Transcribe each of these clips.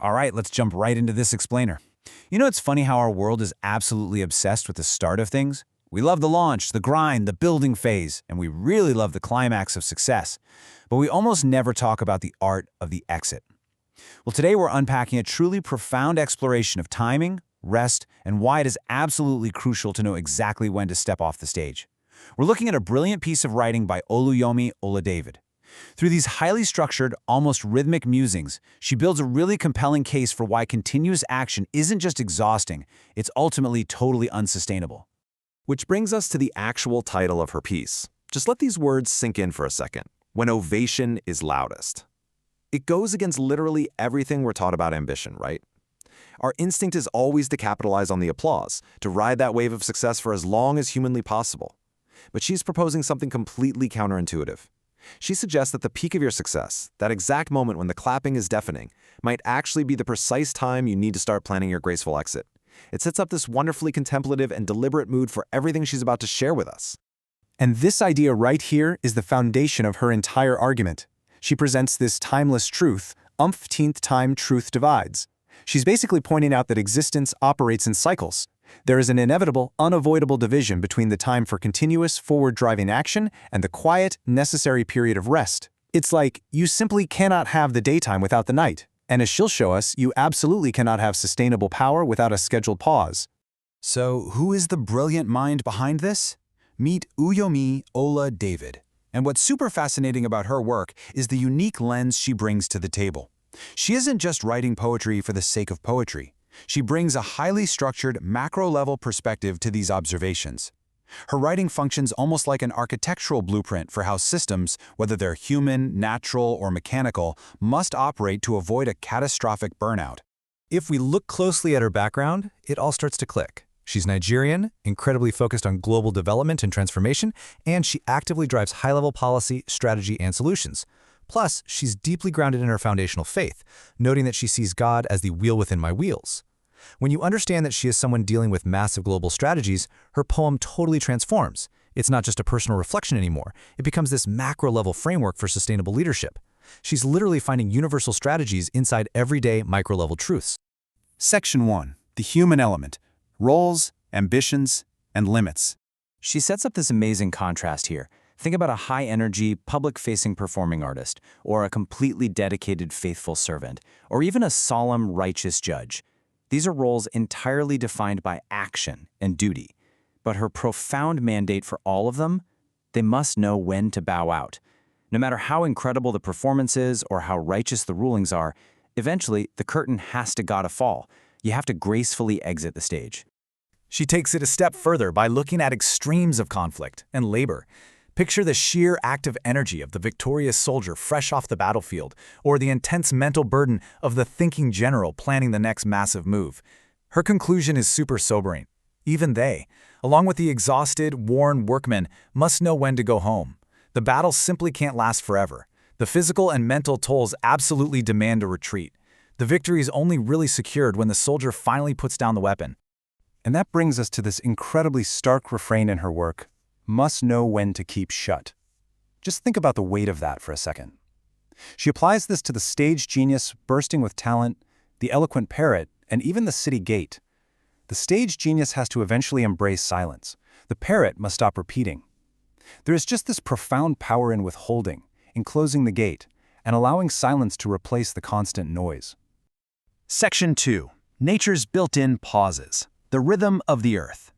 All right, let's jump right into this explainer. It's funny how our world is absolutely obsessed with the start of things. We love the launch, the grind, the building phase, and we really love the climax of success. But we almost never talk about the art of the exit. Well, today we're unpacking a truly profound exploration of timing, rest, and why it is absolutely crucial to know exactly when to step off the stage. We're looking at a brilliant piece of writing by Oluyomi Oladevid. Through these highly structured, almost rhythmic musings, she builds a really compelling case for why continuous action isn't just exhausting, it's ultimately totally unsustainable. Which brings us to the actual title of her piece. Just let these words sink in for a second. When ovation is loudest. It goes against literally everything we're taught about ambition, right? Our instinct is always to capitalize on the applause, to ride that wave of success for as long as humanly possible. But she's proposing something completely counterintuitive. She suggests that the peak of your success, that exact moment when the clapping is deafening, might actually be the precise time you need to start planning your graceful exit. It sets up this wonderfully contemplative and deliberate mood for everything she's about to share with us. And this idea right here is the foundation of her entire argument. She presents this timeless truth, umpteenth time truth divides. She's basically pointing out that existence operates in cycles. There is an inevitable, unavoidable division between the time for continuous, forward-driving action and the quiet, necessary period of rest. It's like, you simply cannot have the daytime without the night. And as she'll show us, you absolutely cannot have sustainable power without a scheduled pause. So, who is the brilliant mind behind this? Meet Uyomi Oladevid. And what's super fascinating about her work is the unique lens she brings to the table. She isn't just writing poetry for the sake of poetry. She brings a highly structured, macro-level perspective to these observations. Her writing functions almost like an architectural blueprint for how systems, whether they're human, natural, or mechanical, must operate to avoid a catastrophic burnout. If we look closely at her background, it all starts to click. She's Nigerian, incredibly focused on global development and transformation, and she actively drives high-level policy, strategy, and solutions. Plus, she's deeply grounded in her foundational faith, noting that she sees God as the wheel within my wheels. When you understand that she is someone dealing with massive global strategies, her poem totally transforms. It's not just a personal reflection anymore. It becomes this macro-level framework for sustainable leadership. She's literally finding universal strategies inside everyday micro-level truths. Section 1. The human element. Roles, ambitions, and limits. She sets up this amazing contrast here. Think about a high-energy, public-facing performing artist, or a completely dedicated, faithful servant, or even a solemn, righteous judge. These are roles entirely defined by action and duty. But her profound mandate for all of them, they must know when to bow out. No matter how incredible the performance is or how righteous the rulings are, eventually the curtain has to gotta fall. You have to gracefully exit the stage. She takes it a step further by looking at extremes of conflict and labor. Picture the sheer active energy of the victorious soldier fresh off the battlefield, or the intense mental burden of the thinking general planning the next massive move. Her conclusion is super sobering. Even they, along with the exhausted, worn workmen, must know when to go home. The battle simply can't last forever. The physical and mental tolls absolutely demand a retreat. The victory is only really secured when the soldier finally puts down the weapon. And that brings us to this incredibly stark refrain in her work: must know when to keep shut. Just think about the weight of that for a second. She applies this to the stage genius bursting with talent, the eloquent parrot, and even the city gate. The stage genius has to eventually embrace silence. The parrot must stop repeating. There is just this profound power in withholding, in closing the gate, and allowing silence to replace the constant noise. Section 2. Nature's built-in pauses. The rhythm of the earth.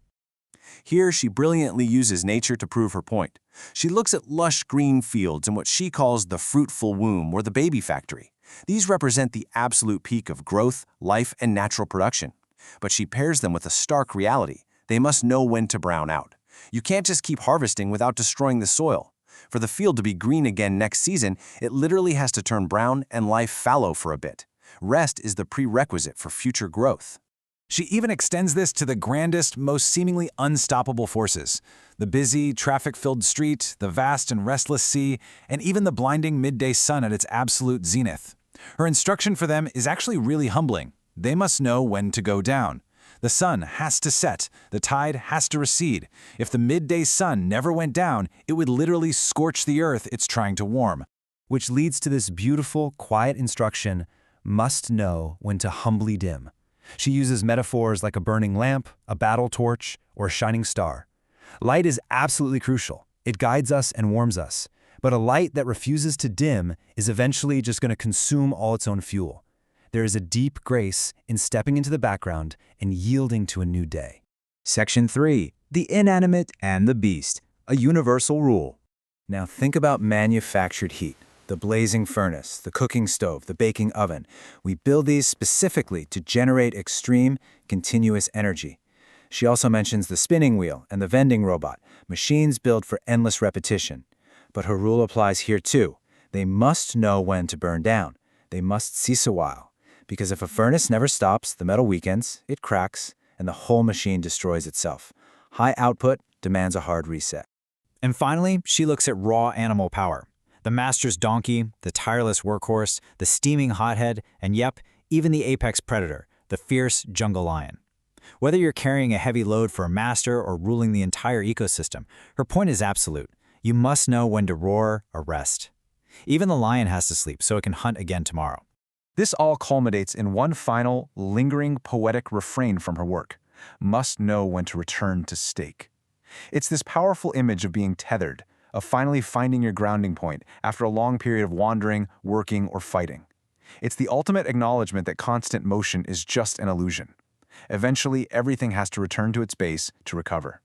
Here, she brilliantly uses nature to prove her point. She looks at lush green fields and what she calls the fruitful womb or the baby factory. These represent the absolute peak of growth, life, and natural production. But she pairs them with a stark reality. They must know when to brown out. You can't just keep harvesting without destroying the soil. For the field to be green again next season, it literally has to turn brown and life fallow for a bit. Rest is the prerequisite for future growth. She even extends this to the grandest, most seemingly unstoppable forces: the busy, traffic-filled street, the vast and restless sea, and even the blinding midday sun at its absolute zenith. Her instruction for them is actually really humbling. They must know when to go down. The sun has to set, the tide has to recede. If the midday sun never went down, it would literally scorch the earth it's trying to warm. Which leads to this beautiful, quiet instruction: must know when to humbly dim. She uses metaphors like a burning lamp, a battle torch, or a shining star. Light is absolutely crucial. It guides us and warms us. But a light that refuses to dim is eventually just going to consume all its own fuel. There is a deep grace in stepping into the background and yielding to a new day. Section 3. The inanimate and the beast, a universal rule. Now think about manufactured heat. The blazing furnace, the cooking stove, the baking oven. We build these specifically to generate extreme, continuous energy. She also mentions the spinning wheel and the vending robot, machines built for endless repetition. But her rule applies here too. They must know when to burn down. They must cease a while. Because if a furnace never stops, the metal weakens, it cracks, and the whole machine destroys itself. High output demands a hard reset. And finally, she looks at raw animal power. The master's donkey, the tireless workhorse, the steaming hothead, and yep, even the apex predator, the fierce jungle lion. Whether you're carrying a heavy load for a master or ruling the entire ecosystem, her point is absolute. You must know when to roar or rest. Even the lion has to sleep so it can hunt again tomorrow. This all culminates in one final, lingering, poetic refrain from her work: must know when to return to stake. It's this powerful image of being tethered, of finally finding your grounding point after a long period of wandering, working, or fighting. It's the ultimate acknowledgement that constant motion is just an illusion. Eventually, everything has to return to its base to recover.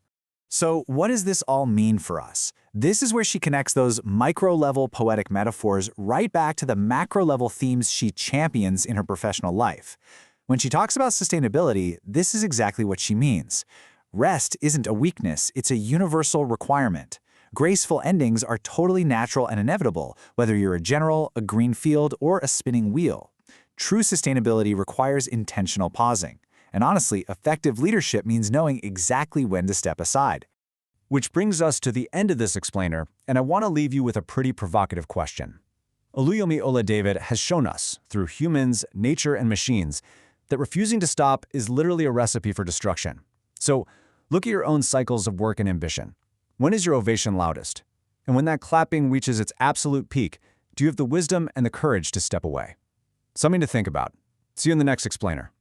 So what does this all mean for us? This is where she connects those micro-level poetic metaphors right back to the macro-level themes she champions in her professional life. When she talks about sustainability, this is exactly what she means. Rest isn't a weakness, it's a universal requirement. Graceful endings are totally natural and inevitable, whether you're a general, a green field, or a spinning wheel. True sustainability requires intentional pausing. And honestly, effective leadership means knowing exactly when to step aside. Which brings us to the end of this explainer, and I want to leave you with a pretty provocative question. Oluyomi Oladevid has shown us, through humans, nature, and machines, that refusing to stop is literally a recipe for destruction. So, look at your own cycles of work and ambition. When is your ovation loudest? And when that clapping reaches its absolute peak, do you have the wisdom and the courage to step away? Something to think about. See you in the next explainer.